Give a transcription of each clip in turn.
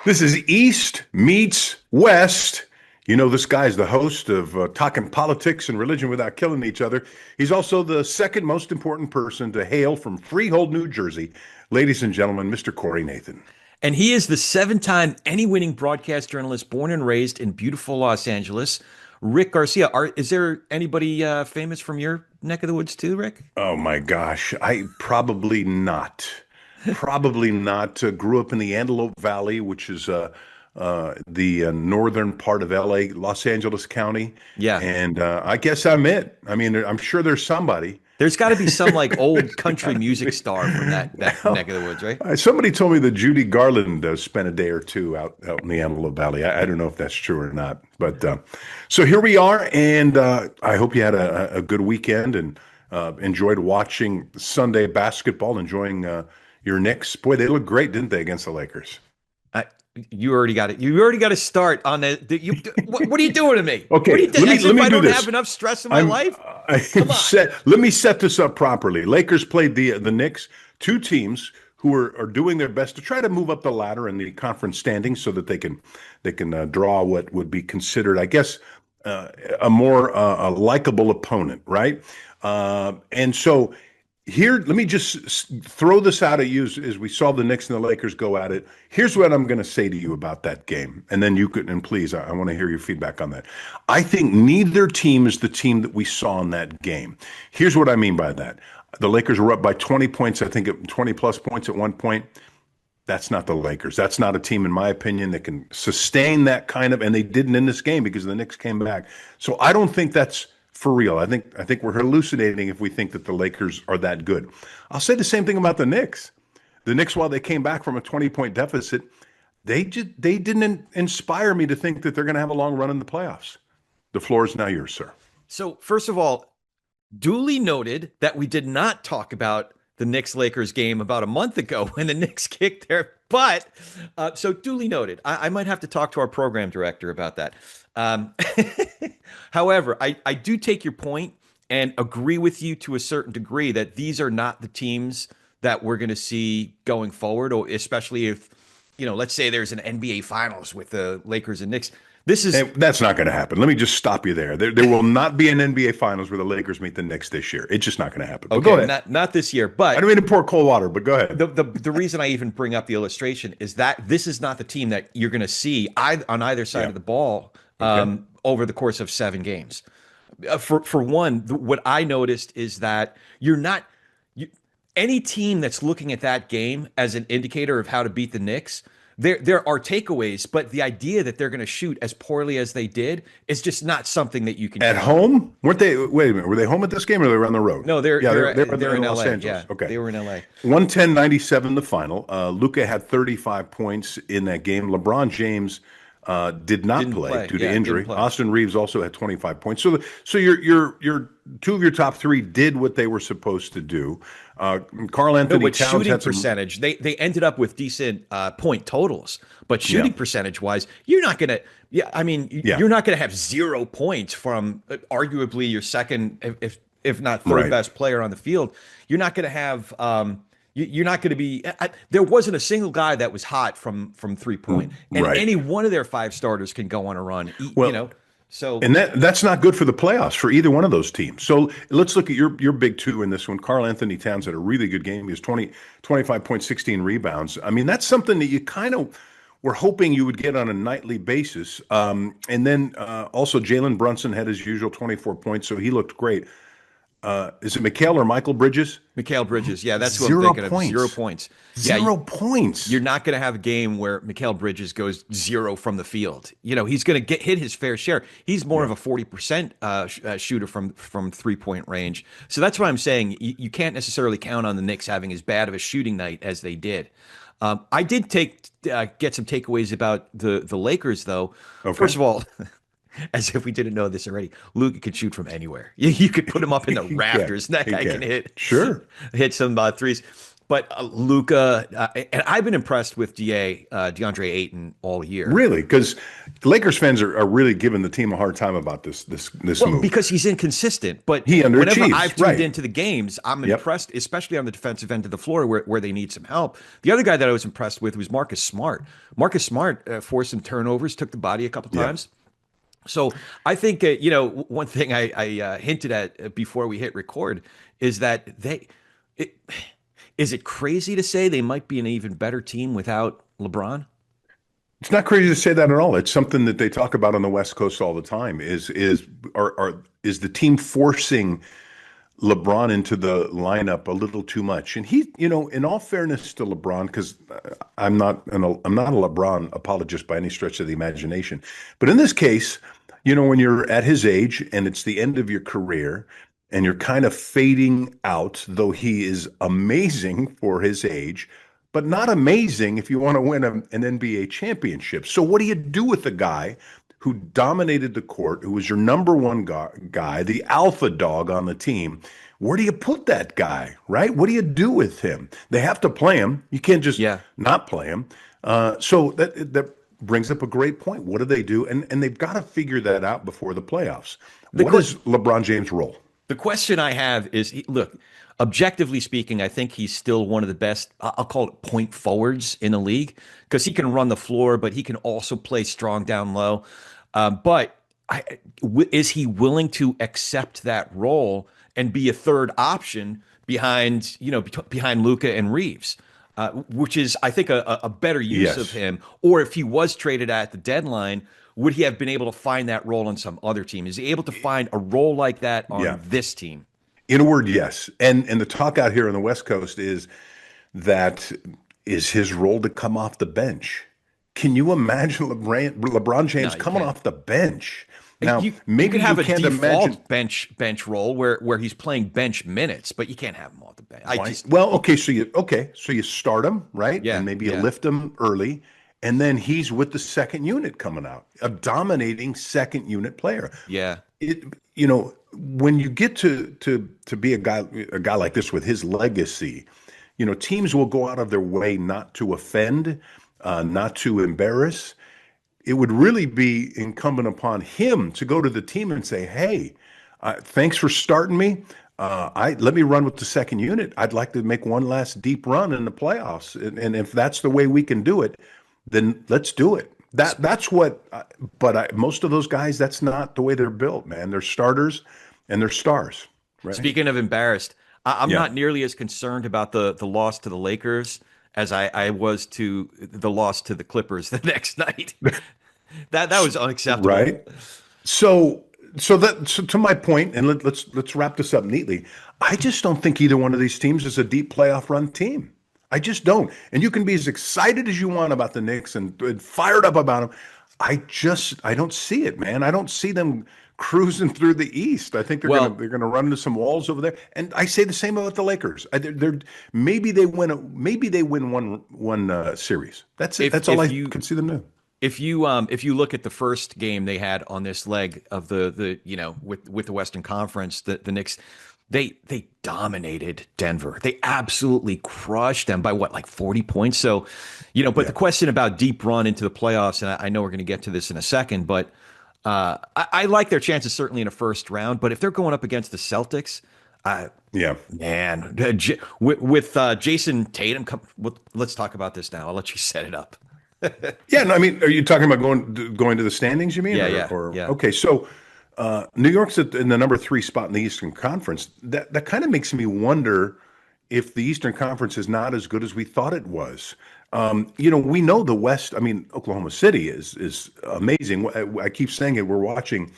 This is East Meets West. You know, this guy's the host of Talking Politics and Religion Without Killing Each Other. He's also the second most important person to hail from Freehold, New Jersey. Ladies and gentlemen, Mr. Corey Nathan. And he is the 7-time Emmy-winning broadcast journalist born and raised in beautiful Los Angeles. Rick Garcia. Is there anybody famous from your neck of the woods too, Rick? Oh, my gosh. Probably not. Probably not. Grew up in the Antelope Valley, which is the northern part of LA, Los Angeles County. Yeah. And I guess I'm it. I mean, I'm sure there's somebody. There's got to be some like old country music star from that neck of the woods, right? Somebody told me that Judy Garland spent a day or two out in the Antelope Valley. I don't know if that's true or not. But so here we are. And I hope you had a good weekend and enjoyed watching Sunday basketball, enjoying your Knicks. Boy, they look great, didn't they, against the Lakers? You already got it. You already got to start on what are you doing to me? Okay, what are you doing? let me I do don't this. have enough stress in my life. Come on. Let me set this up properly. Lakers played the Knicks, two teams who are doing their best to try to move up the ladder in the conference standings so that they can draw what would be considered, I guess, a more likable opponent, right? And so. Here, let me just throw this out at you as we saw the Knicks and the Lakers go at it. Here's what I'm going to say to you about that game. And then you could, and please, I want to hear your feedback on that. I think neither team is the team that we saw in that game. Here's what I mean by that. The Lakers were up by 20 points, I think 20 plus points at one point. That's not the Lakers. That's not a team, in my opinion, that can sustain that kind of, and they didn't in this game because the Knicks came back. So I don't think that's for real. I think we're hallucinating if we think that the Lakers are that good. I'll say the same thing about the Knicks. The Knicks, while they came back from a 20-point deficit, they didn't inspire me to think that they're going to have a long run in the playoffs. The floor is now yours, sir. So first of all, duly noted that we did not talk about the Knicks-Lakers game about a month ago when the Knicks kicked their butt. So duly noted. I might have to talk to our program director about that. However, I do take your point and agree with you to a certain degree that these are not the teams that we're going to see going forward, or especially if, let's say there's an NBA Finals with the Lakers and Knicks. That's not going to happen. Let me just stop you there. There will not be an NBA Finals where the Lakers meet the Knicks this year. It's just not going to happen. Okay, go ahead. Not this year. But I don't mean to pour cold water, but go ahead. The reason I even bring up the illustration is that this is not the team that you're going to see on either side of the ball over the course of 7 games. For one, what I noticed is that any team that's looking at that game as an indicator of how to beat the Knicks. There are takeaways, but the idea that they're going to shoot as poorly as they did is just not something that you can. At home? Weren't they? Wait a minute. Were they home at this game, or they were on the road? No, they're in Los LA. Angeles. Yeah, okay. They were in LA. 110-97 the final. Luka had 35 points in that game. LeBron James did not play due to injury. Austin Reeves also had 25 points. So your two of your top 3 did what they were supposed to do. Karl Anthony Towns shooting had some percentage. They ended up with decent point totals, but shooting percentage wise, you're not gonna. You're not gonna have 0 points from arguably your second, if not third best player on the field. You're not gonna have. You're not going to be. There wasn't a single guy that was hot from 3-point, and any one of their 5 starters can go on a run. So and that's not good for the playoffs for either one of those teams. So let's look at your big 2 in this one. Karl Anthony Towns had a really good game. He was 25 points, 16 rebounds. I mean, that's something that you kind of were hoping you would get on a nightly basis. And then also Jalen Brunson had his usual 24 points, so he looked great. Is it Mikal or Michael Bridges? Mikal Bridges, yeah, that's what I'm thinking of. 0 points. 0 points. You're not going to have a game where Mikal Bridges goes 0 from the field. He's going to hit his fair share. He's more of a 40% shooter from 3-point range. So that's what I'm saying. You can't necessarily count on the Knicks having as bad of a shooting night as they did. I did get some takeaways about the Lakers, though. Okay. First of all. As if we didn't know this already, Luka could shoot from anywhere. You could put him up in the rafters. That guy can hit. Sure. Hit some threes. But Luca, and I've been impressed with DeAndre Ayton all year. Really, because Lakers fans are really giving the team a hard time about this Well, move. because he's inconsistent. But He whenever I've underachieves, tuned right? into the games, I'm Yep. impressed, especially on the defensive end of the floor where they need some help. The other guy that I was impressed with was Marcus Smart. Marcus Smart forced some turnovers, took the body a couple Yeah. times. So I think one thing I hinted at before we hit record is that it, is it crazy to say they might be an even better team without LeBron? It's not crazy to say that at all. It's something that they talk about on the West Coast all the time. Is the team forcing LeBron into the lineup a little too much? And he, in all fairness to LeBron, because I'm not a LeBron apologist by any stretch of the imagination, but in this case, when you're at his age and it's the end of your career and you're kind of fading out, though he is amazing for his age, but not amazing if you want to win an NBA championship. So what do you do with the guy who dominated the court, who was your number one guy, the alpha dog on the team? Where do you put that guy, right? What do you do with him? They have to play him. You can't just Yeah. not play him. So that brings up a great point. What do they do? And they've got to figure that out before the playoffs. What is LeBron James' role? The question I have is, look, objectively speaking, I think he's still one of the best, I'll call it point forwards in the league, because he can run the floor, but he can also play strong down low. Is he willing to accept that role and be a third option behind Luka and Reeves? Which is, I think, a better use of Yes. him. Or if he was traded at the deadline, would he have been able to find that role on some other team? Is he able to find a role like that on Yeah. this team? In a word, yes. And the talk out here on the West Coast is that is his role to come off the bench. Can you imagine LeBron No, James you coming can't. off the bench? Now, You maybe could have you a can't default imagine. bench role where he's playing bench minutes, but you can't have him off the bench. Why? Well, so you start him, right? Yeah, And maybe you yeah, lift him early, and then he's with the second unit coming out, a dominating second unit player. yeah. It, when you get to be a guy like this with his legacy, teams will go out of their way not to offend, not to embarrass. It would really be incumbent upon him to go to the team and say, "Hey, thanks for starting me. I let me run with the second unit. I'd like to make one last deep run in the playoffs, and if that's the way we can do it, then let's do it." That's what. Most of those guys, that's not the way they're built, man. They're starters and they're stars, right? Speaking of embarrassed, I'm Yeah. not nearly as concerned about the loss to the Lakers as I was to the loss to the Clippers the next night. That was unacceptable. Right. So to my point, and let's wrap this up neatly. I just don't think either one of these teams is a deep playoff run team. I just don't. And you can be as excited as you want about the Knicks and fired up about them. I don't see it, man. I don't see them cruising through the East. I think Well, they're gonna run into some walls over there. And I say the same about the Lakers. Maybe they win one series. That's it. if That's all if I you can see them do. if you look at the first game they had on this leg of the with the Western Conference, the Knicks, they dominated Denver. They absolutely crushed them by what, like 40 points. So, but the question about deep run into the playoffs, and I know we're going to get to this in a second, but I like their chances certainly in a first round. But if they're going up against the Celtics, Yeah. man, with Jason Tatum, let's talk about this now. I'll let you set it up. Yeah, no, I mean, are you talking about going to the standings? You mean, Yeah, or yeah. okay? So, New York's in the number 3 spot in the Eastern Conference. That kind of makes me wonder if the Eastern Conference is not as good as we thought it was. We know the West. I mean, Oklahoma City is amazing. I keep saying it. We're watching.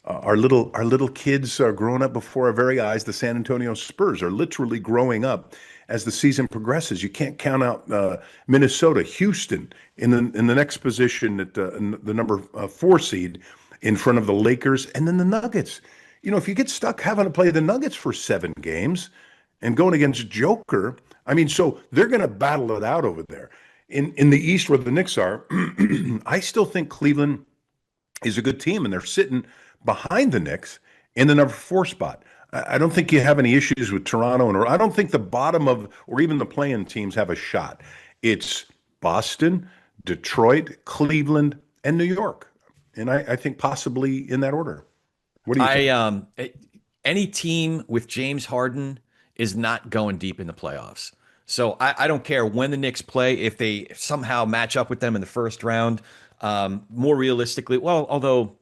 Our little kids are growing up before our very eyes. The San Antonio Spurs are literally growing up as the season progresses. You can't count out Minnesota, Houston in the next position at the number 4 seed in front of the Lakers, and then the Nuggets. If you get stuck having to play the Nuggets for 7 games and going against Joker, I mean, so they're going to battle it out over there. In the East, where the Knicks are, I still think Cleveland is a good team, and they're sitting behind the Knicks in the number 4 spot. I don't think you have any issues with Toronto, and I don't think the bottom of or even the play-in teams have a shot. It's Boston, Detroit, Cleveland, and New York, and I think possibly in that order. What do you I think? any team with James Harden is not going deep in the playoffs. So I don't care when the Knicks play if they somehow match up with them in the first round. More realistically, well, although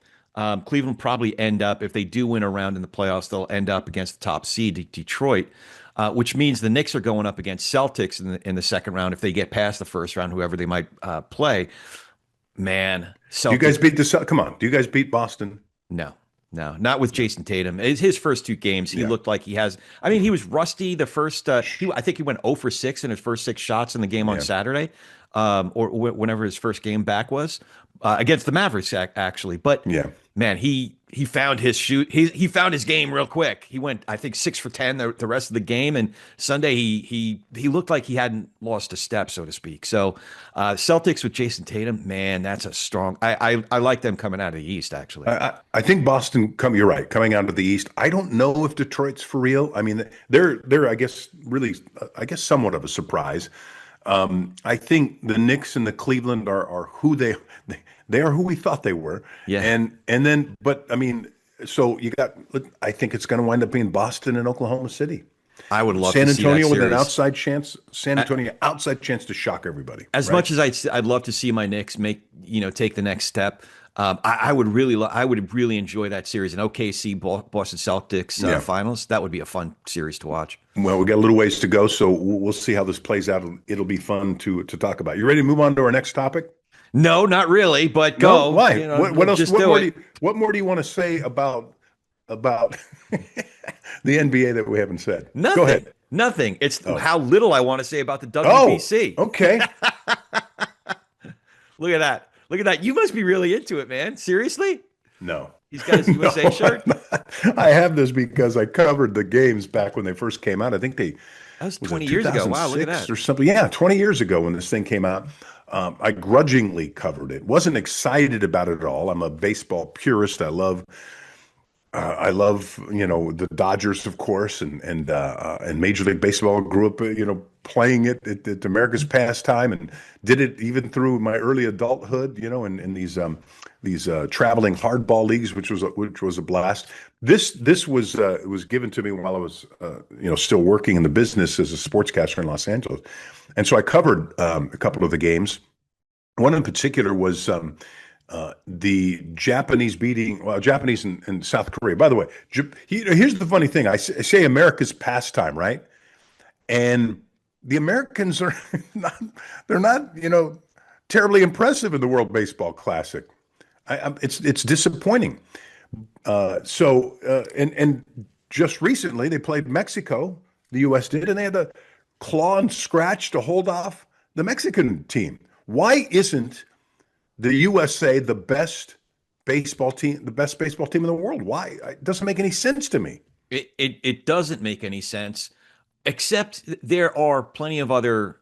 Cleveland probably end up if they do win a round in the playoffs, they'll end up against the top seed, Detroit, which means the Knicks are going up against Celtics in the second round if they get past the first round, whoever they might play. Man, Do you guys Celtics. beat the? Come on, do you guys beat Boston? No, no, not with Jason Tatum. His first two games, he Yeah. looked like he has. I mean, he was rusty the first. I think he went 0 for 6 in his first 6 shots in the game on Yeah. Saturday, or whenever his first game back was against the Mavericks, actually. But Yeah. man, he found his shoot. He found his game real quick. He went, I think, 6 for 10 the rest of the game, and Sunday he looked like he hadn't lost a step, so to speak. So Celtics with Jason Tatum, man, that's a strong. I like them coming out of the East actually. I think Boston you're right, coming out of the East. I don't know if Detroit's for real. I mean, they're I guess really I guess somewhat of a surprise. I think the Knicks and the Cleveland are who they are who we thought they were. Yeah. And then but I mean, so you got I think it's going to wind up being Boston and Oklahoma City. I would love San to see that Antonio with an series. outside chance. San Antonio outside chance to shock everybody, As right? much as I'd love to see my Knicks take the next step, I would really enjoy that series, an OKC Boston Celtics Yeah. finals. That would be a fun series to watch. Well, we got a little ways to go, so we'll see how this plays out. It'll be fun to talk about. You ready to move on to our next topic? No, not really, but No, go. why? You know, What else? just do it. What more do you want to say about the NBA that we haven't said? Go Nothing. ahead. Nothing. It's Oh, how little I want to say about the oh, WBC. okay. Look at that. Look at that. You must be really into it, man. Seriously? No, He's got his no, USA shirt. I'm not. I have this because I covered the games back when they first came out. I think they That was was 20 it years ago. Wow, look at 2006 that. or something. Yeah, 20 years ago when this thing came out. I grudgingly covered it. Wasn't excited about it at all. I'm a baseball purist. I love the Dodgers, of course, and Major League Baseball. Grew up playing it at America's pastime, and did it even through my early adulthood. In these traveling hardball leagues, which was a blast. This was it was given to me while I was still working in the business as a sportscaster in Los Angeles, and so I covered a couple of the games. One in particular was the Japanese beating, well, Japanese and South Korea. By the way, here's the funny thing. I say America's pastime, right? And the Americans are not, they're not, terribly impressive in the World Baseball Classic. It's disappointing. And just recently they played Mexico, the U.S. did, and they had to claw and scratch to hold off the Mexican team. Why isn't the USA the best baseball team, the best baseball team in the world? Why? It doesn't make any sense to me. It doesn't make any sense, except there are plenty of other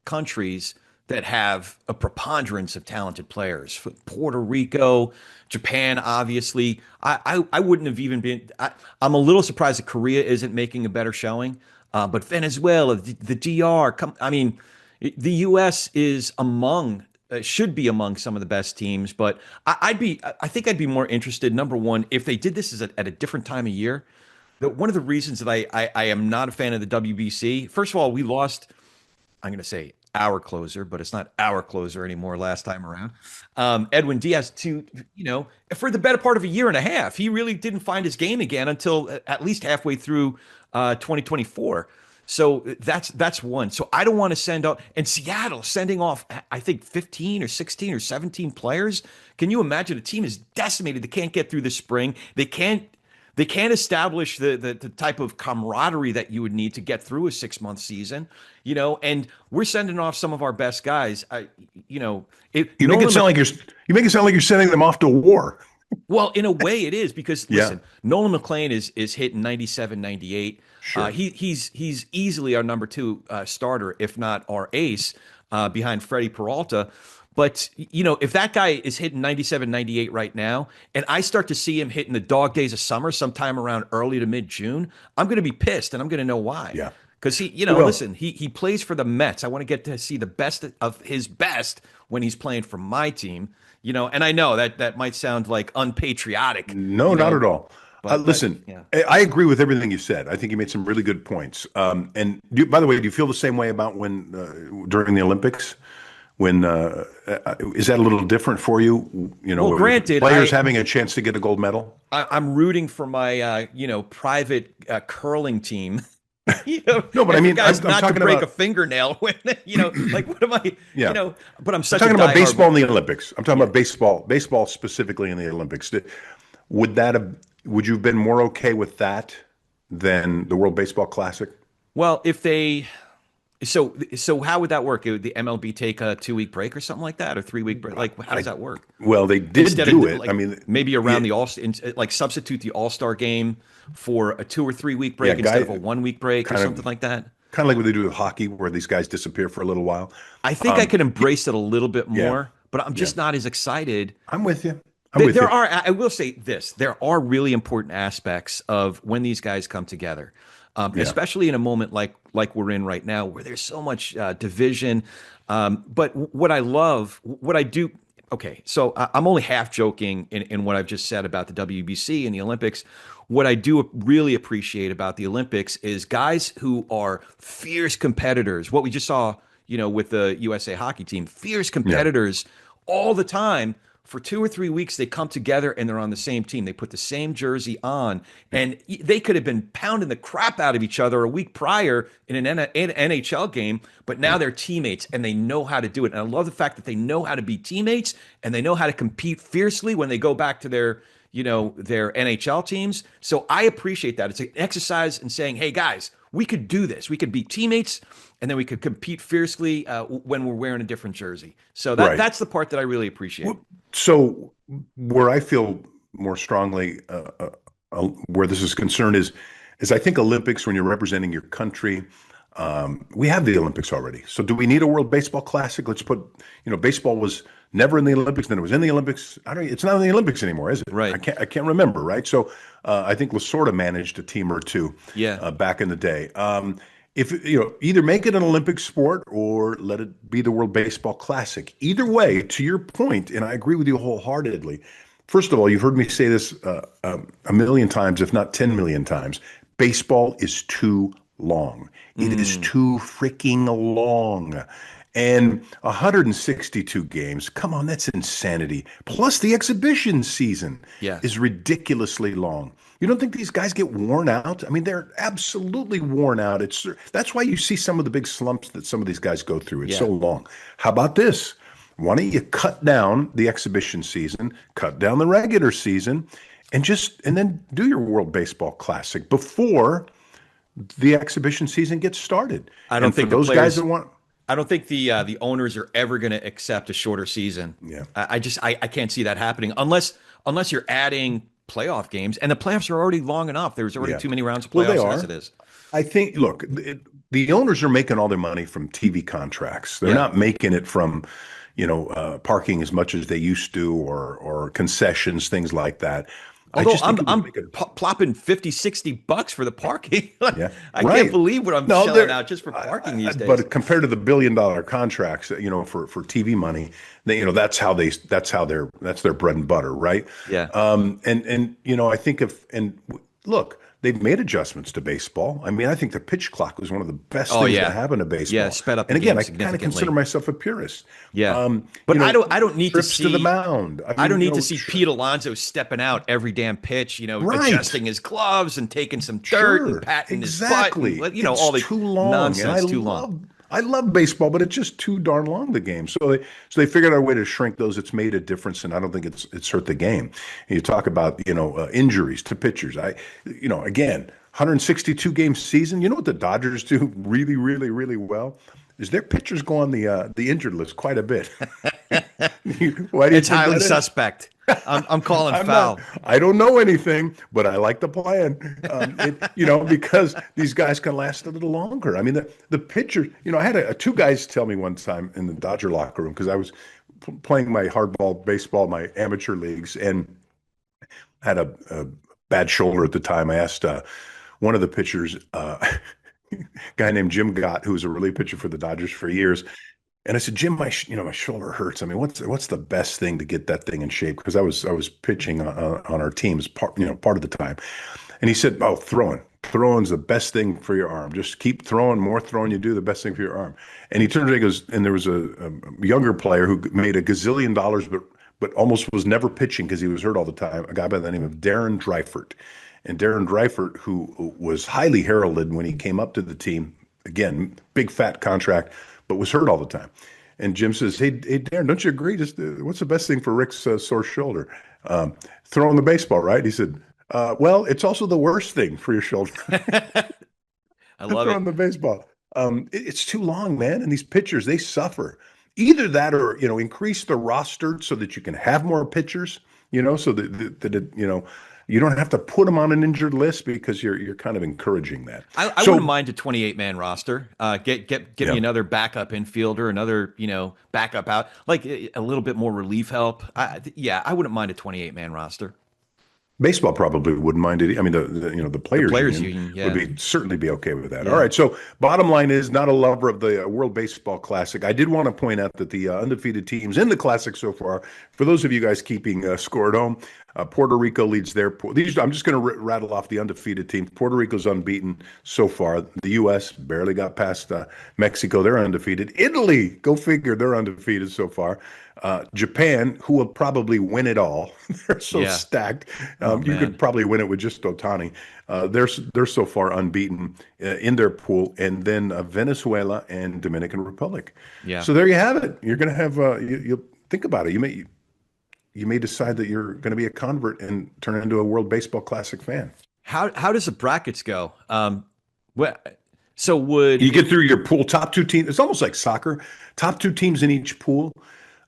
countries that have a preponderance of talented players. Puerto Rico, Japan, obviously. I wouldn't have even been. I'm a little surprised that Korea isn't making a better showing. But Venezuela, the DR, I mean, the U.S. is among should be among some of the best teams. But I think I'd be more interested. Number one, if they did this at a different time of year. One of the reasons that I am not a fan of the WBC, first of all, we lost. I'm going to say our closer, but it's not our closer anymore last time around. Edwin Diaz, for the better part of a year and a half, he really didn't find his game again until at least halfway through 2024. So that's one. So I don't want to send out, and Seattle sending off, I think 15 or 16 or 17 players. Can you imagine a team is decimated? They can't get through the spring. They can't establish the type of camaraderie that you would need to get through a 6-month season, and we're sending off some of our best guys. You make it sound like you're sending them off to war. Well, in a way it is because Yeah. listen, Nolan McLean is hitting 97, 98. Sure. He's easily our number 2 starter, if not our ace, behind Freddie Peralta. But, if that guy is hitting 97, 98 right now, and I start to see him hitting the dog days of summer sometime around early to mid June, I'm going to be pissed, and I'm going to know why. Yeah. Because Well, listen, he plays for the Mets. I want to get to see the best of his best when he's playing for my team. And I know that might sound like unpatriotic, no, not at all. but Listen, yeah. I agree with everything you said. I think you made some really good points. And by the way, do you feel the same way about when during the Olympics? When is that a little different for you? Well, With granted, players having a chance to get a gold medal. I'm rooting for my private curling team. No, but I and for mean, guys I'm not to talking break about a fingernail when like what am I? yeah. But I'm I'm such a talking about diehard. baseball in the Olympics. I'm talking Yeah. about baseball specifically in the Olympics. Would that have? Would you have been more okay with that than the World Baseball Classic? Well, if they so how would that work? Would the MLB take a 2 week break or something like that, or 3 week break? Like how does that work? Well, they did Instead do of it. I like mean, maybe yeah, around the like substitute the All-Star game for a 2 or 3 week yeah, break instead of guy, a 1 week break or kind something of, like that. kind of like what they do with hockey, where these guys disappear for a little while. I think I could embrace it a little bit Yeah, more, but I'm yeah, just not as excited. I'm with you. I'm with There you. are, I will say this, there are really important aspects of when these guys come together, Yeah, especially in a moment like we're in right now, where there's so much division. But what I love, what I do, okay, so I'm only half joking in what I've just said about the WBC and the Olympics. What I do really appreciate about the Olympics is guys who are fierce competitors. What we just saw, with the USA hockey team, fierce yeah, competitors all the time. For 2 or 3 weeks, they come together and they're on the same team. They put the same jersey on, yeah. and they could have been pounding the crap out of each other a week prior in an NHL game, but now they're teammates and they know how to do it. And I love the fact that they know how to be teammates and they know how to compete fiercely when they go back to their NHL teams. So I appreciate that. It's an exercise in saying, hey guys, we could do this. We could be teammates, and then we could compete fiercely when we're wearing a different jersey. So Right. that's the part that I really appreciate. So where I feel more strongly where this is concerned is I think Olympics when you're representing your country. We have the Olympics already. So do we need a World Baseball Classic? Let's put, baseball was never in the Olympics, then it was in the Olympics. It's not in the Olympics anymore, is it? Right. I can't remember, right? So I think Lasorda managed a team or two Yeah. back in the day. If either make it an Olympic sport or let it be the World Baseball Classic. Either way, to your point, and I agree with you wholeheartedly. First of all, you've heard me say this a million times, if not 10 million times. Baseball is too long. It is too freaking long. And 162 games, come on, that's insanity. Plus, the exhibition season Yes. is ridiculously long. You don't think these guys get worn out? I mean, they're absolutely worn out. That's why you see some of the big slumps that some of these guys go through. It's Yeah. so long. How about this? Why don't you cut down the exhibition season, cut down the regular season, and then do your World Baseball Classic before the exhibition season gets started. I don't And for think the those guys players. that want, I don't think the owners are ever going to accept a shorter season. yeah, I can't see that happening unless you're adding playoff games, and the playoffs are already long enough. There's already yeah. too many rounds of Well, they playoffs as are. it is. I think, look, the owners are making all their money from TV contracts. They're Yeah. not making it from, parking as much as they used to or concessions, things like that. I Although just think I'm it would I'm make it, plopping 50, $60 for the parking. yeah, I can't right. believe what I'm No, shelling out just for parking these days. but compared to the $1 billion contracts, for TV money, that's their bread and butter, right? Yeah. And I think look, they've made adjustments to baseball. I mean, I think the pitch clock was one of the best Oh things to yeah. happen to Yeah, baseball. sped up the And again, game I kind of consider significantly. myself a purist. Yeah. Um, But I don't need to trips to the see mound. I I don't mean, need to see Pete Alonso stepping out every damn pitch, right. adjusting his gloves and taking some dirt and Sure, patting his butt and exactly. It's all the too long, and nonsense too long. I love baseball, but it's just too darn long the game. So they figured out a way to shrink those. It's made a difference, and I don't think it's hurt the game. And you talk about injuries to pitchers. Again, 162 game season. You know what the Dodgers do really, really, really well is their pitchers go on the injured list quite a bit. Why do you It's think highly that is? suspect. I'm calling I'm foul. not. I don't know anything, but I like the plan. Because these guys can last a little longer. I mean, the pitcher. I had two guys tell me one time in the Dodger locker room because I was playing my hardball baseball, my amateur leagues, and had a bad shoulder at the time. I asked one of the pitchers, guy named Jim Gott, who was a relief pitcher for the Dodgers for years. And I said, Jim, my shoulder hurts. I mean, what's the best thing to get that thing in shape? Because I was pitching on our teams part of the time. And he said, oh, throwing. Throwing's the best thing for your arm. Just keep throwing. More throwing you do, the best thing for your arm. And he turned to me and goes, and there was a younger player who made $1 gazillion, but almost was never pitching because he was hurt all the time. A guy by the name of Darren Dreifert. And Darren Dreifert, who was highly heralded when he came up to the team, again, big fat contract, but was hurt all the time. And Jim says, hey Darren, don't you agree? Just what's the best thing for Rick's sore shoulder? Throwing the baseball, right? He said, well, it's also the worst thing for your shoulder. I love throwing the baseball. It's too long, man. And these pitchers, they suffer. Either that or, increase the roster so that you can have more pitchers, so that you don't have to put them on an injured list because you're kind of encouraging that. I wouldn't mind a 28-man roster. Get me another backup infielder, another backup out, like a little bit more relief help. I wouldn't mind a 28-man roster. Baseball probably wouldn't mind it. I mean, the players union would certainly be okay with that. Yeah. All right. So bottom line is, not a lover of the World Baseball Classic. I did want to point out that the undefeated teams in the Classic so far, for those of you guys keeping score at home, Puerto Rico leads their pool. I'm just going to rattle off the undefeated teams. Puerto Rico's unbeaten so far. The U.S. barely got past Mexico. They're undefeated. Italy, go figure, they're undefeated so far. Japan, who will probably win it all. They're so stacked. You could probably win it with just Otani. They're so far unbeaten in their pool. And then Venezuela and Dominican Republic. Yeah. So there you have it. You're going to have, you'll think about it. You may decide that you're going to be a convert and turn into a World Baseball Classic fan. How does the brackets go? So would you get through your pool? Top two teams. It's almost like soccer. Top two teams in each pool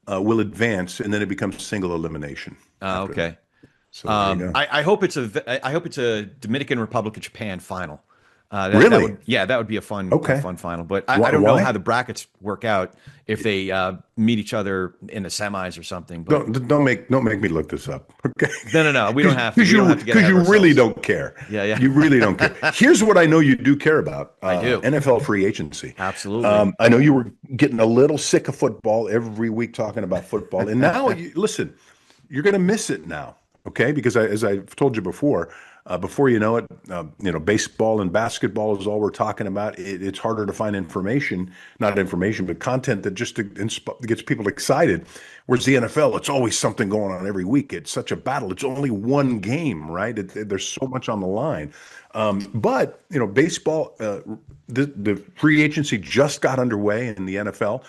will advance, and then it becomes single elimination. Okay. So I hope it's a Dominican Republic of Japan final. Really? That would be a fun final. But I don't know how the brackets work out if they meet each other in the semis or something. But don't make me look this up. Okay. No. We don't have to. Because you really don't care. Yeah. You really don't care. Here's what I know you do care about. I do. NFL free agency. Absolutely. I know you were getting a little sick of football every week talking about football, and now listen, you're going to miss it now. Okay, because as I've told you before you know it, baseball and basketball is all we're talking about. It's harder to find not information, but content that just gets people excited. Whereas the NFL, it's always something going on every week. It's such a battle. It's only one game, right? There's so much on the line. But baseball, the free agency just got underway in the NFL.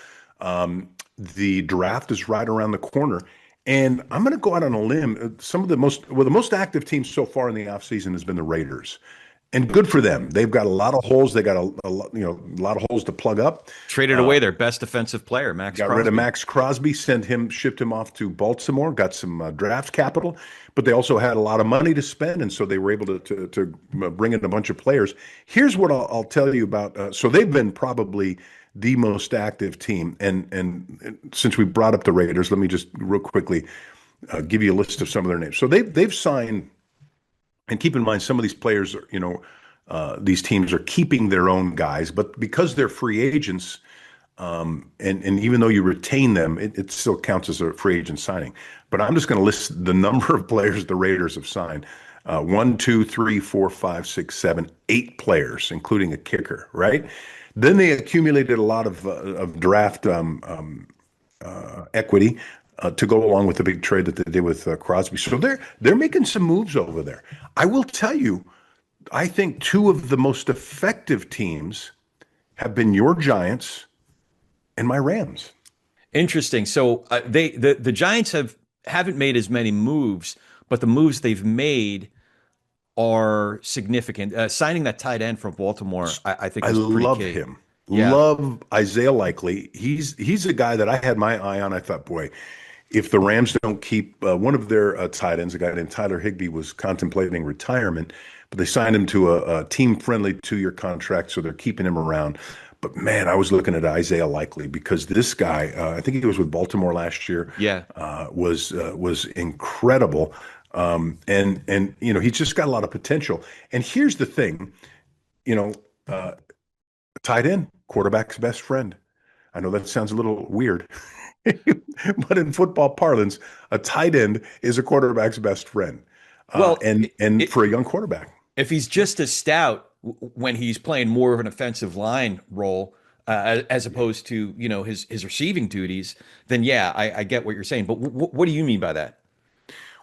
The draft is right around the corner. And I'm going to go out on a limb. Some of the most active teams so far in the offseason has been the Raiders. And good for them. They've got a lot of holes. They got a lot of holes to plug up. Traded away their best defensive player, Max Crosby. Got rid of Max Crosby, shipped him off to Baltimore, got some draft capital, but they also had a lot of money to spend, and so they were able to bring in a bunch of players. Here's what I'll tell you about. So they've been probably the most active team. And since we brought up the Raiders, let me just real quickly give you a list of some of their names. So they've signed, and keep in mind, some of these players, these teams are keeping their own guys, but because they're free agents, and even though you retain them, it still counts as a free agent signing. But I'm just going to list the number of players the Raiders have signed. 1, 2, 3, 4, 5, 6, 7, 8 players, including a kicker, right? Then they accumulated a lot of draft equity to go along with the big trade that they did with Crosby. So they're making some moves over there. I will tell you, I think two of the most effective teams have been your Giants and my Rams. Interesting. So the Giants haven't made as many moves, but the moves they've made are significant. Signing that tight end from Baltimore, I think is pretty love key. him. Yeah. Love Isaiah Likely. He's a guy that I had my eye on. I thought, boy, if the Rams don't keep one of their tight ends, a guy named Tyler Higbee was contemplating retirement, but they signed him to a team-friendly 2-year contract, so they're keeping him around. But man, I was looking at Isaiah Likely because this guy, I think he was with Baltimore last year, Yeah. was incredible. And he's just got a lot of potential. And here's the thing, you know, uh, tight end, quarterback's best friend. I know that sounds a little weird, but in football parlance, a tight end is a quarterback's best friend. Well, And for a young quarterback. if he's just as stout when he's playing more of an offensive line role, as opposed to, his receiving duties, then yeah, I get what you're saying. But what do you mean by that?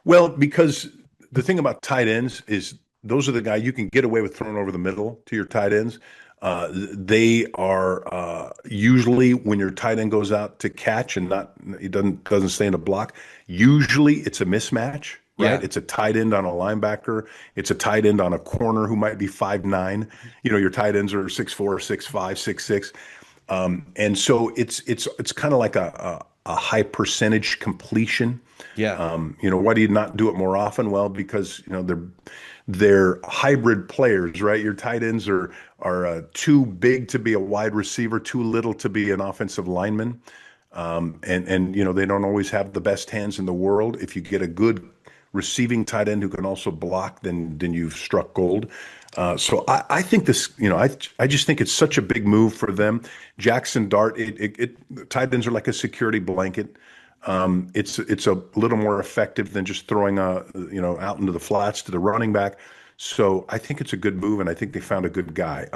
Well, because the thing about tight ends is those are the guy you can get away with throwing over the middle to your tight ends. They are usually when your tight end goes out to catch and not he doesn't stay in a block. Usually it's a mismatch, right? Yeah. It's a tight end on a linebacker. It's a tight end on a corner who might be 5'9". Your tight ends are 6'4", 6'5", 6'6". And so it's kind of like a high percentage completion. Yeah. Why do you not do it more often? Well, because they're hybrid players, right? Your tight ends are too big to be a wide receiver, too little to be an offensive lineman, and they don't always have the best hands in the world. If you get a good receiving tight end who can also block, then you've struck gold. So I think this, I just think it's such a big move for them. Jackson Dart, tight ends are like a security blanket. It's a little more effective than just throwing out into the flats to the running back. So I think it's a good move, and I think they found a good guy.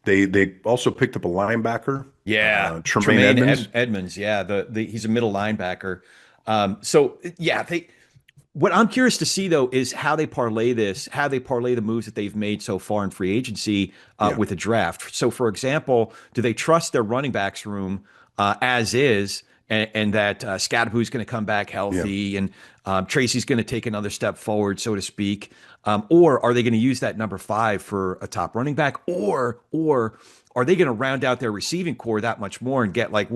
They also picked up a linebacker, Yeah. Tremaine Edmonds. Edmonds. Yeah. He's a middle linebacker. So yeah, what I'm curious to see though is how they parlay the moves that they've made so far in free agency Yeah, with the draft. So, for example, do they trust their running backs room as is, and that Scadaboo's going to come back yeah. healthy, and Tracy's going to take another step forward, so to speak, or are they going to use that number 5 for a top running back, or are they going to round out their receiving core that much more and get like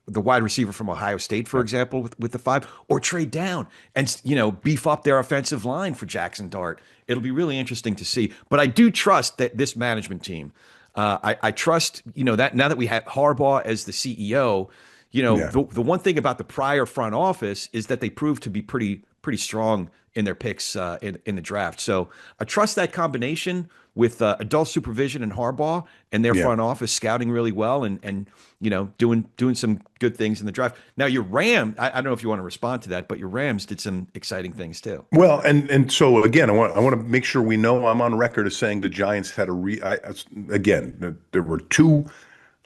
the wide receiver from Ohio State, for example, with the 5, or trade down and beef up their offensive line for Jackson Dart? It'll be really interesting to see. But I do trust that this management team. I trust that now that we have Harbaugh as the CEO. Yeah. The one thing about the prior front office is that they proved to be pretty strong in their picks in the draft. So I trust that combination with adult supervision and Harbaugh and their Yeah. front office scouting really well and doing some good things in the draft. Now your I don't know if you want to respond to that, but your Rams did some exciting things too. Well, and so again, I want to make sure we know I'm on record as saying the Giants had again, there were two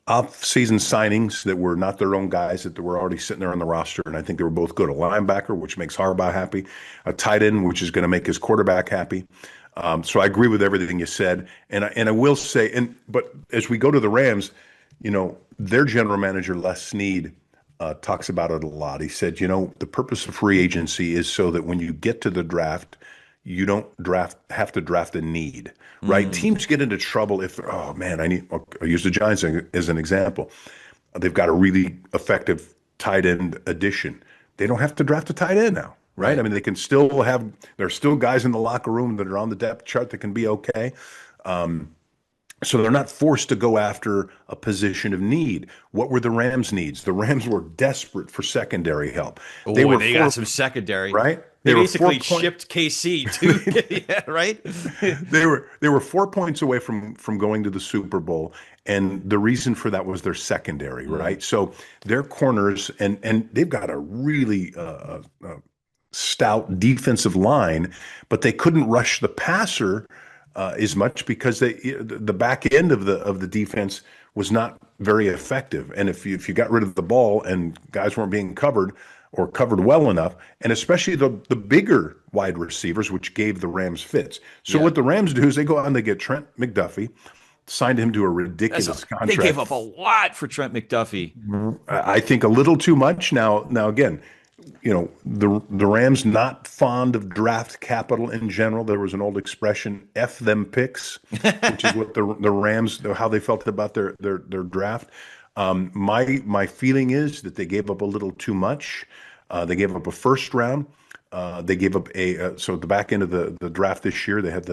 off-season signings that were not their own guys that were already sitting there on the roster, and I think they were both good. A linebacker, which makes Harbaugh happy, a tight end, which is going to make his quarterback happy. So I agree with everything you said, and I will say, but as we go to the Rams, their general manager Les Snead talks about it a lot. He said, the purpose of free agency is so that when you get to the draft, you don't have to draft a need, right? Teams get into trouble if, oh man, I'll use the Giants as an example. They've got a really effective tight end addition. They don't have to draft a tight end now, right? Right. I mean, there's still guys in the locker room that are on the depth chart that can be okay. So they're not forced to go after a position of need. What were the Rams' needs? The Rams were desperate for secondary help. They Oh, were they got some secondary. right. They They were four basically point. shipped KC to yeah, right? They were 4 points away from going to the Super Bowl, and the reason for that was their secondary, right? So their corners and they've got a really stout defensive line, but they couldn't rush the passer as much because the back end of the defense was not very effective. And if you got rid of the ball and guys weren't being covered or covered well enough, and especially the bigger wide receivers, which gave the Rams fits. So Yeah. what the Rams do is they go out and they get Trent McDuffie, signed him to a ridiculous They gave contract. up a lot for Trent McDuffie. I think a little too much. Now again, the Rams not fond of draft capital in general. There was an old expression, "F them picks," which is what the Rams, how they felt about their draft. My feeling is that they gave up a little too much. They gave up a first round. They gave up so at the back end of the draft this year, they had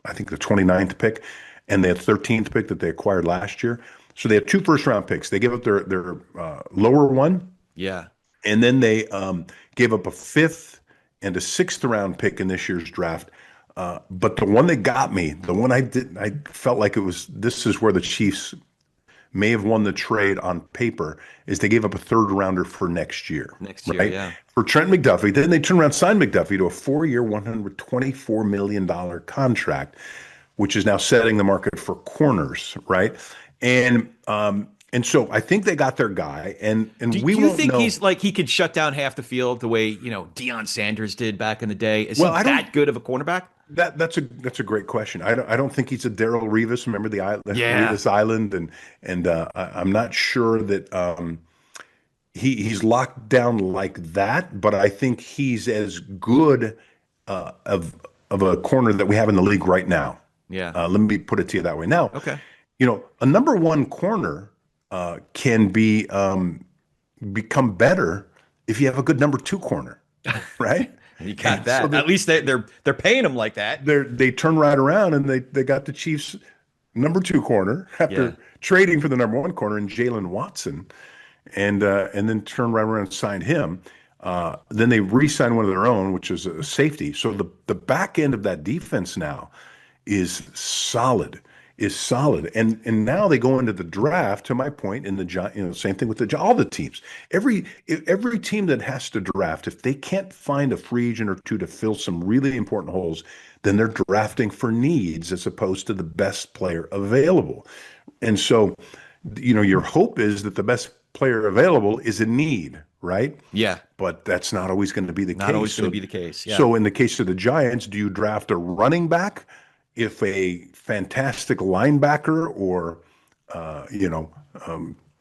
I think the 29th pick, and they had 13th pick that they acquired last year. So they had two first round picks. They gave up their lower one, Yeah. and then they gave up a fifth and a sixth round pick in this year's draft. But the one that got me, the one I felt like this is where the Chiefs may have won the trade on paper, is they gave up a third rounder for next year, Next year, right? yeah. For Trent McDuffie. Then they turned around, signed McDuffie to a 4-year, $124 million contract, which is now setting the market for corners, right? And so I think they got their guy, and we Do you won't think know. he's like he could shut down half the field the way, Deion Sanders did back in the day? Is he Well, I don't. that good of a cornerback? That's a great question. I don't think he's a Daryl Revis. Remember the Yeah. Revis Island, I'm not sure that he's locked down like that. But I think he's as good of a corner that we have in the league right now. Yeah. Let me put it to you that way. Now, Okay. a number one corner can become better if you have a good number two corner, right? You got And so that. At least they're paying him like that. they turn right around and they got the Chiefs number two corner Yeah. after trading for the number one corner in Jalen Watson, and then turned right around and signed him. Then they re-signed one of their own, which is a safety. So the back end of that defense now is solid, and now they go into the draft. To my point, in the same thing with all the teams. Every team that has to draft, if they can't find a free agent or two to fill some really important holes, then they're drafting for needs as opposed to the best player available. And so, your hope is that the best player available is a need, right? Yeah. But that's not always going to be the Not case. always going to be the case. Yeah. So in the case of the Giants, do you draft a running back if a fantastic linebacker or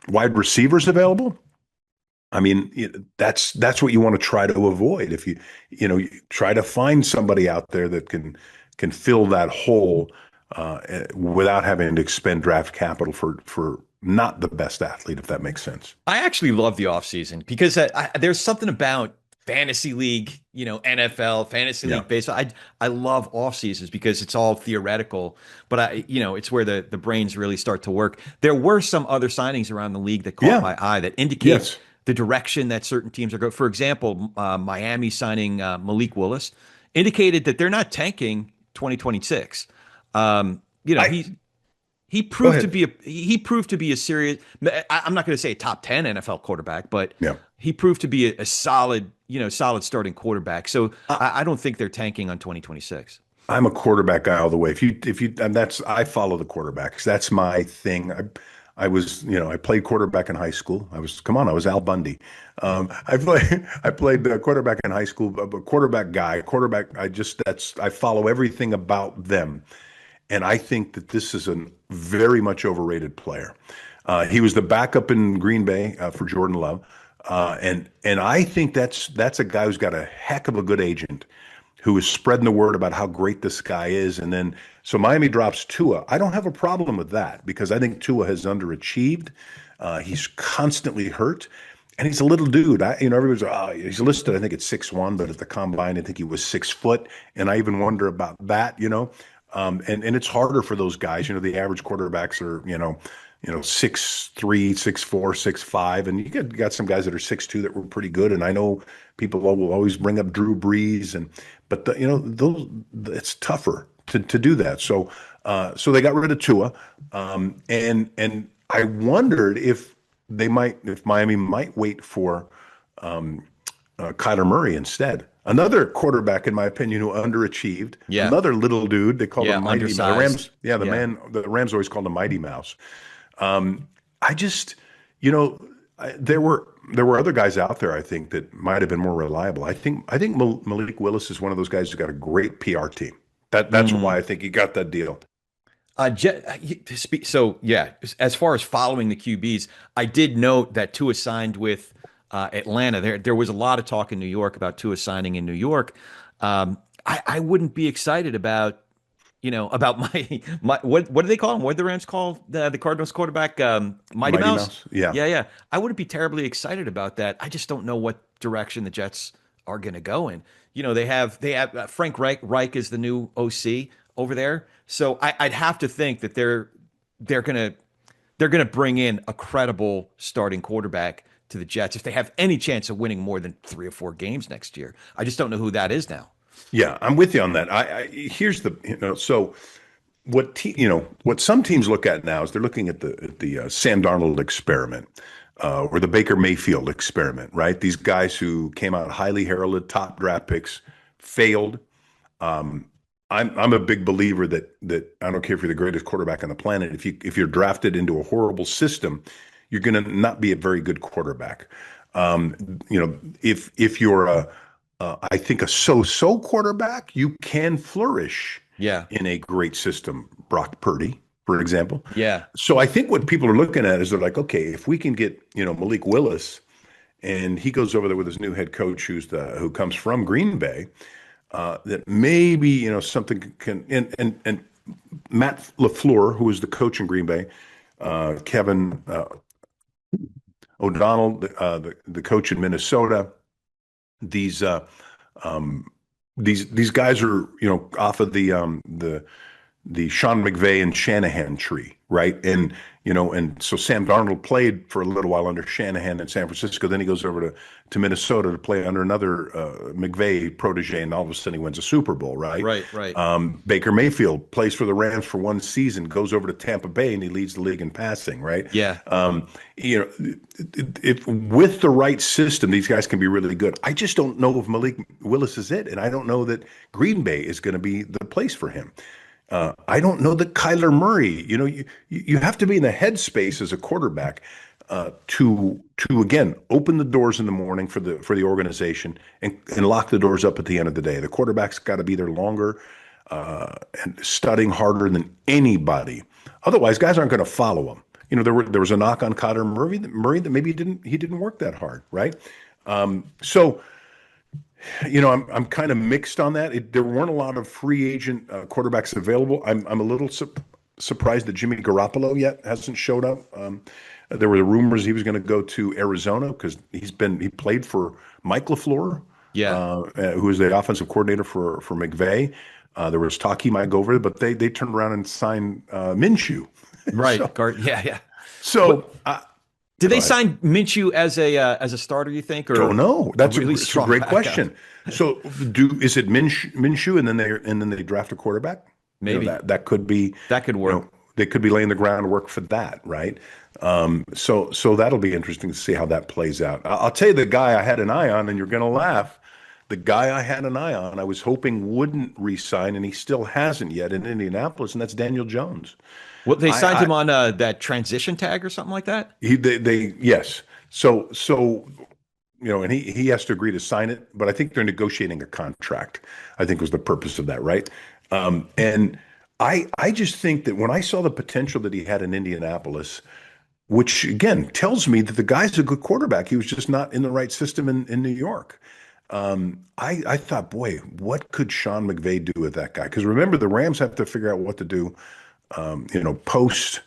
wide receivers available? I mean, that's what you want to try to avoid. If you try to find somebody out there that can fill that hole without having to expend draft capital for not the best athlete, if that makes sense. I actually love the offseason because there's something about fantasy league, NFL, fantasy Yeah. league baseball. I love off seasons because it's all theoretical, but it's where the brains really start to work. There were some other signings around the league that caught Yeah. my eye that indicate Yes. the direction that certain teams are going. For example, Miami signing Malik Willis indicated that they're not tanking 2026. I He Go proved to ahead. be a serious. I'm not going to say a top 10 NFL quarterback, but Yeah. he proved to be a solid, solid starting quarterback. So I don't think they're tanking on 2026. I'm a quarterback guy all the way. And I follow the quarterbacks. That's my thing. I played quarterback in high school. I was Al Bundy. I played quarterback in high school, a quarterback guy, quarterback. I follow everything about them. And I think that this is a very much overrated player. He was the backup in Green Bay for Jordan Love, and I think that's a guy who's got a heck of a good agent, who is spreading the word about how great this guy is. And then so Miami drops Tua. I don't have a problem with that because I think Tua has underachieved. He's constantly hurt. And he's a little dude. Everybody's he's listed. I think it's 6'1", but at the combine, I think he was 6 foot. And I even wonder about that. And it's harder for those guys. The average quarterbacks are 6'3", 6'4", 6'5", and you got some guys that are 6'2" that were pretty good. And I know people will always bring up Drew Brees, but those it's tougher to do that. So they got rid of Tua, and I wondered if Miami might wait for Kyler Murray instead. Another quarterback, in my opinion, who underachieved. Yeah. Another little dude. They called Yeah. him Mighty Mouse. The Undersized. Rams, yeah, Yeah. the Rams always called him Mighty Mouse. I just, there were other guys out there I think that might have been more reliable. I think Malik Willis is one of those guys who's got a great PR team. That's why I think he got that deal. So yeah, as far as following the QBs, I did note that Tua signed with Atlanta. There was a lot of talk in New York about Tua signing in New York. I wouldn't be excited about about my what do they call him? What do the Rams call the Cardinals quarterback? Mighty Mighty Mouse. Mouse, yeah. Yeah, yeah. I wouldn't be terribly excited about that. I just don't know what direction the Jets are going to go in. They have Frank Reich is the new OC. over there. So I'd have to think that they're gonna bring in a credible starting quarterback to the Jets if they have any chance of winning more than 3 or 4 games next year. I just don't know who that is now. Yeah, I'm with you on that. Here's the so what some teams look at now is they're looking at the Sam Darnold experiment, or the Baker Mayfield experiment, right? These guys who came out highly heralded, top draft picks, failed. I'm a big believer that I don't care if you're the greatest quarterback on the planet. If you're drafted into a horrible system, you're going to not be a very good quarterback. If you're I think a so-so quarterback, you can flourish Yeah. in a great system. Brock Purdy, for example. Yeah. So I think what people are looking at is they're like, okay, if we can get Malik Willis, and he goes over there with his new head coach, who comes from Green Bay, that maybe something can and Matt LaFleur, who is the coach in Green Bay, Kevin O'Donnell, the coach in Minnesota. These these guys are off of the Sean McVay and Shanahan tree, right? And so Sam Darnold played for a little while under Shanahan in San Francisco. Then he goes over to Minnesota to play under another McVay protege, and all of a sudden he wins a Super Bowl, right? Right. Baker Mayfield plays for the Rams for one season, goes over to Tampa Bay, and he leads the league in passing, right? Yeah. If with the right system, these guys can be really good. I just don't know if Malik Willis is it, and I don't know that Green Bay is going to be the place for him. I don't know that Kyler Murray. You have to be in the headspace as a quarterback to again open the doors in the morning for the organization and lock the doors up at the end of the day. The quarterback's got to be there longer and studying harder than anybody. Otherwise, guys aren't going to follow him. There was a knock on Kyler Murray that maybe he didn't work that hard, right? So. I'm kind of mixed on that. There weren't a lot of free agent quarterbacks available. I'm a little surprised that Jimmy Garoppolo yet hasn't showed up. There were rumors he was going to go to Arizona because he played for Mike LaFleur, Yeah. who was the offensive coordinator for McVay. There was talk he might go over there, but they turned around and signed Minshew. Right. So, Yeah. so Did they sign Minshew as a starter, you think? Or don't know. That's really it's a strong great backup? question. So is it Minshew and then they draft a quarterback? Maybe. That could be That could work. they could be laying the groundwork for that, right? So that'll be interesting to see how that plays out. I'll tell you the guy I had an eye on, and you're going to laugh. The guy I had an eye on, I was hoping wouldn't re-sign, and he still hasn't yet in Indianapolis, and that's Daniel Jones. Well, they signed him on that transition tag or something like that? Yes. So and he has to agree to sign it, but I think they're negotiating a contract. I think was the purpose of that, right? And I just think that when I saw the potential that he had in Indianapolis, which again tells me that the guy's a good quarterback, he was just not in the right system in New York. I thought, boy, what could Sean McVay do with that guy? Because remember, the Rams have to figure out what to do. Post,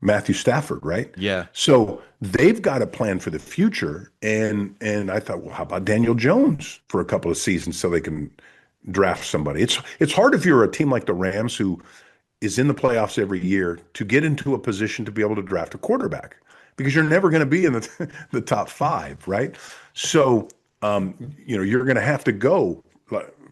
Matthew Stafford, right? Yeah. So they've got a plan for the future, and I thought, well, how about Daniel Jones for a couple of seasons so they can draft somebody? It's hard if you're a team like the Rams who is in the playoffs every year to get into a position to be able to draft a quarterback because you're never going to be in the top 5, right? So you're going to have to go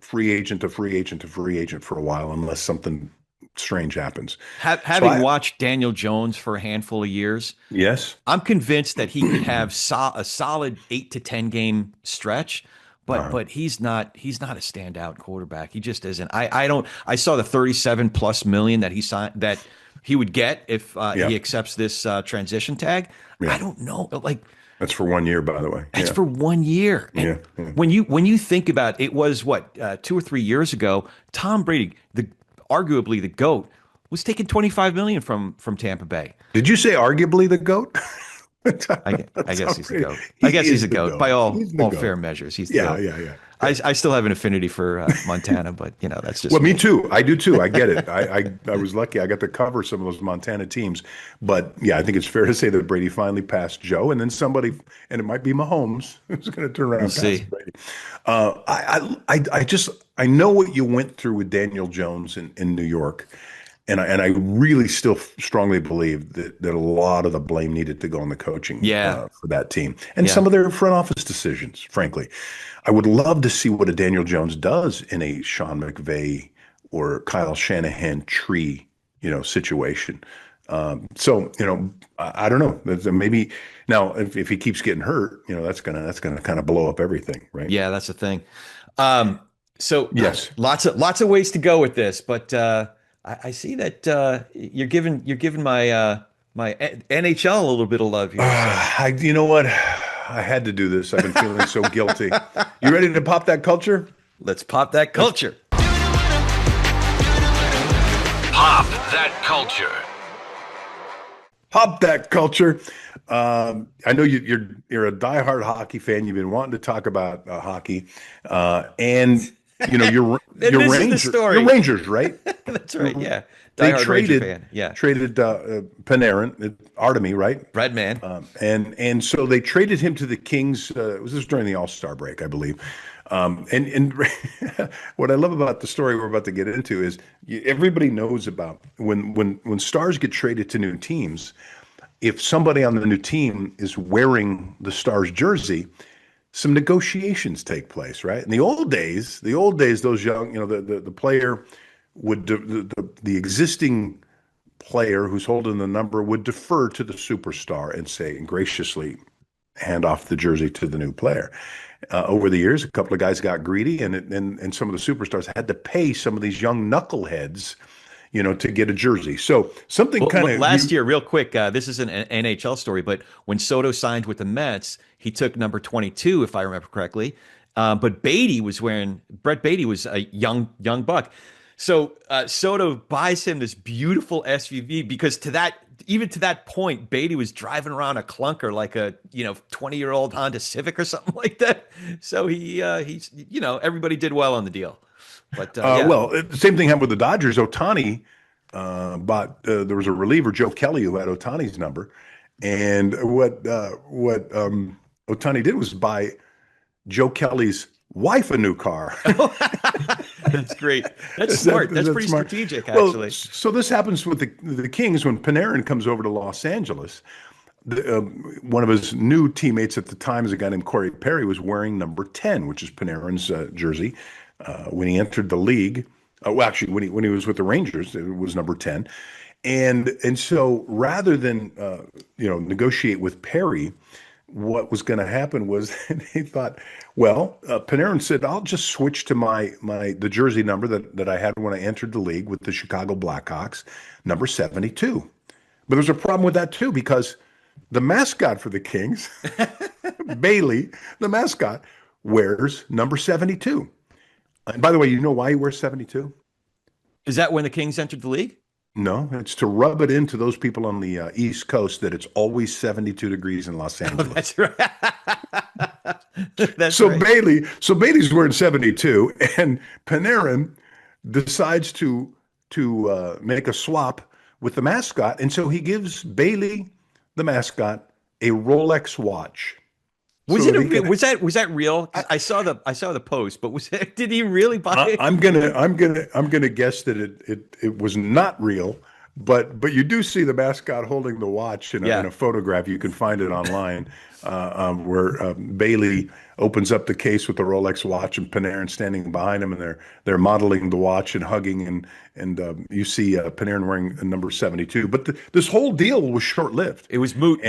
free agent to free agent to free agent for a while unless something strange happens. Having watched Daniel Jones for a handful of years, yes, I'm convinced that he could have a solid 8 to 10 game stretch, but he's not a standout quarterback. He just isn't. I saw the 37+ million that he signed that he would get if he accepts this transition tag. Yeah. I don't know, like. That's for 1 year, by the way. That's for 1 year. And when you think about it, was what 2 or 3 years ago, Tom Brady, arguably the GOAT, was taking $25 million from Tampa Bay. Did you say arguably the GOAT? I guess he's the GOAT. I guess he's the GOAT by all fair measures. He's the GOAT. Yeah. I still have an affinity for Montana, but that's just Well, me too. I do too. I get it. I was lucky. I got to cover some of those Montana teams. But yeah, I think it's fair to say that Brady finally passed Joe, and then somebody, and it might be Mahomes, who's going to turn around We'll and see. pass Brady. I know what you went through with Daniel Jones in New York, and I really still strongly believe that a lot of the blame needed to go on the coaching Yeah. for that team and Yeah. some of their front office decisions. Frankly, I would love to see what a Daniel Jones does in a Sean McVay or Kyle Shanahan tree, situation. I don't know. Maybe now if he keeps getting hurt, that's gonna kind of blow up everything, right? Yeah, that's the thing. So Yes. lots of ways to go with this, but I see that you're giving my NHL a little bit of love here. So You know what? I had to do this. I've been feeling so guilty. You ready to pop that culture? let's pop that culture. Pop that culture. Pop that culture. I know you're a diehard hockey fan. You've been wanting to talk about hockey, and you're This is the story. You're Rangers, right? That's right. Yeah, They diehard Ranger fan. Yeah, traded Panarin, Artemy, right? Breadman. And so they traded him to the Kings. This was during the All-Star break, I believe. And what I love about the story we're about to get into is everybody knows about when stars get traded to new teams. If somebody on the new team is wearing the Stars jersey, some negotiations take place, right? In the old days, those young, the player would the existing player who's holding the number would defer to the superstar and say and graciously hand off the jersey to the new player. Over the years, a couple of guys got greedy, and some of the superstars had to pay some of these young knuckleheads, to get a jersey. So something kind of last year, real quick. This is an NHL story, but when Soto signed with the Mets, he took number 22, if I remember correctly. But Brett Beatty was a young buck. So Soto buys him this beautiful SUV because even to that point, Beatty was driving around a clunker like a 20-year-old Honda Civic or something like that. So he's everybody did well on the deal. But yeah. Well, the same thing happened with the Dodgers. Ohtani bought. There was a reliever, Joe Kelly, who had Ohtani's number, and what Ohtani did was buy Joe Kelly's wife a new car. That's great. That's smart. That's pretty smart. strategic, Well, actually. so this happens with the Kings when Panarin comes over to Los Angeles. One of his new teammates at the time is a guy named Corey Perry was wearing number 10, which is Panarin's jersey. When he entered the league, well, actually, when he was with the Rangers, it was number 10, and so rather than negotiate with Perry, what was going to happen was they thought, well, Panarin said, I'll just switch to the jersey number that I had when I entered the league with the Chicago Blackhawks, number 72. But there's a problem with that too because the mascot for the Kings, Bailey, the mascot, wears number 72. And by the way, you know why he wears 72? Is that when the Kings entered the league? No, it's to rub it into those people on the East Coast that it's always 72 degrees in Los Angeles. Oh, that's right. That's so right. Bailey's wearing 72, and Panarin decides to make a swap with the mascot, and so he gives Bailey, the mascot, a Rolex watch. Was So it was that real? I saw the post, but did he really buy it? I'm gonna guess that it was not real, but you do see the mascot holding the watch in a photograph. You can find it online, where Bailey opens up the case with the Rolex watch and Panarin standing behind him, and they're modeling the watch and hugging, and you see Panarin wearing a number 72. But this whole deal was short lived. It was moot.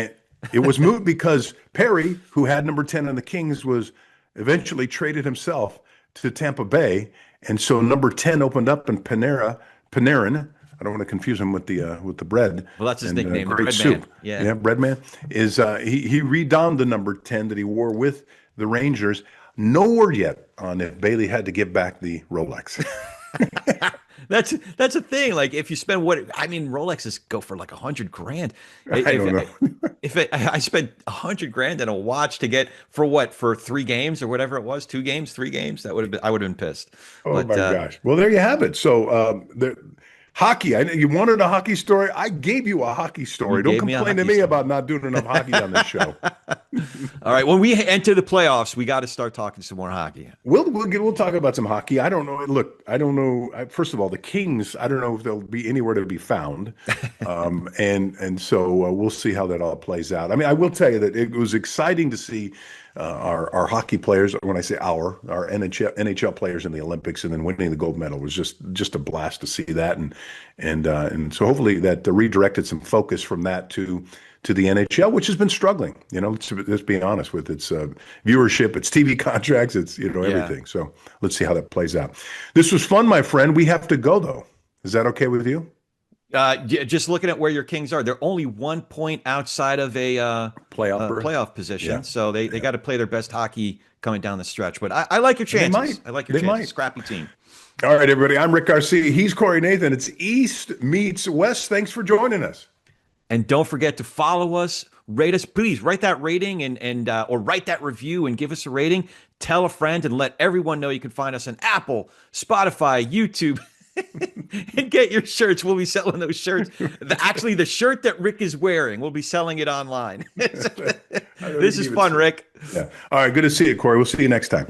It was moot because Perry, who had number 10 on the Kings, was eventually traded himself to Tampa Bay. And so number 10 opened up and Panarin, I don't want to confuse him with the bread. Well, that's his and, nickname, the great Bread soup. Man. Yeah, Bread Man is he redonned the number 10 that he wore with the Rangers. No word yet on if Bailey had to give back the Rolex. that's a thing. Like if you spend Rolexes go for like $100,000. I don't know. If I spent $100,000 in a watch to get for 3 games or whatever it was, 2 games, 3 games, I would have been pissed. Oh my gosh. Well, there you have it. So hockey. You wanted a hockey story. I gave you a hockey story. Don't complain to me about not doing enough hockey on this show. All right. When we enter the playoffs, we got to start talking some more hockey. We'll talk about some hockey. I don't know. Look, I don't know. First of all, the Kings. I don't know if they'll be anywhere to be found, and so we'll see how that all plays out. I mean, I will tell you that it was exciting to see our hockey players. When I say our NHL players in the Olympics and then winning the gold medal was just a blast to see that, and so hopefully that redirected some focus from that to the NHL, which has been struggling. Let's be honest with its viewership, its TV contracts, it's everything. So let's see how that plays out. This was fun, my friend. We have to go though. Is that okay with you? Just looking at where your Kings are, they're only 1 point outside of a playoff position. Yeah. So they got to play their best hockey coming down the stretch. But I like your chances. I like your chances. Scrappy team. All right, everybody. I'm Rick Garcia. He's Corey Nathan. It's East meets West. Thanks for joining us. And don't forget to follow us, rate us. Please write that rating and or write that review and give us a rating. Tell a friend and let everyone know you can find us on Apple, Spotify, YouTube. And get your shirts. We'll be selling those shirts. Actually, the shirt that Rick is wearing, we'll be selling it online. This is fun, Rick. Yeah. All right. Good to see you, Corey. We'll see you next time.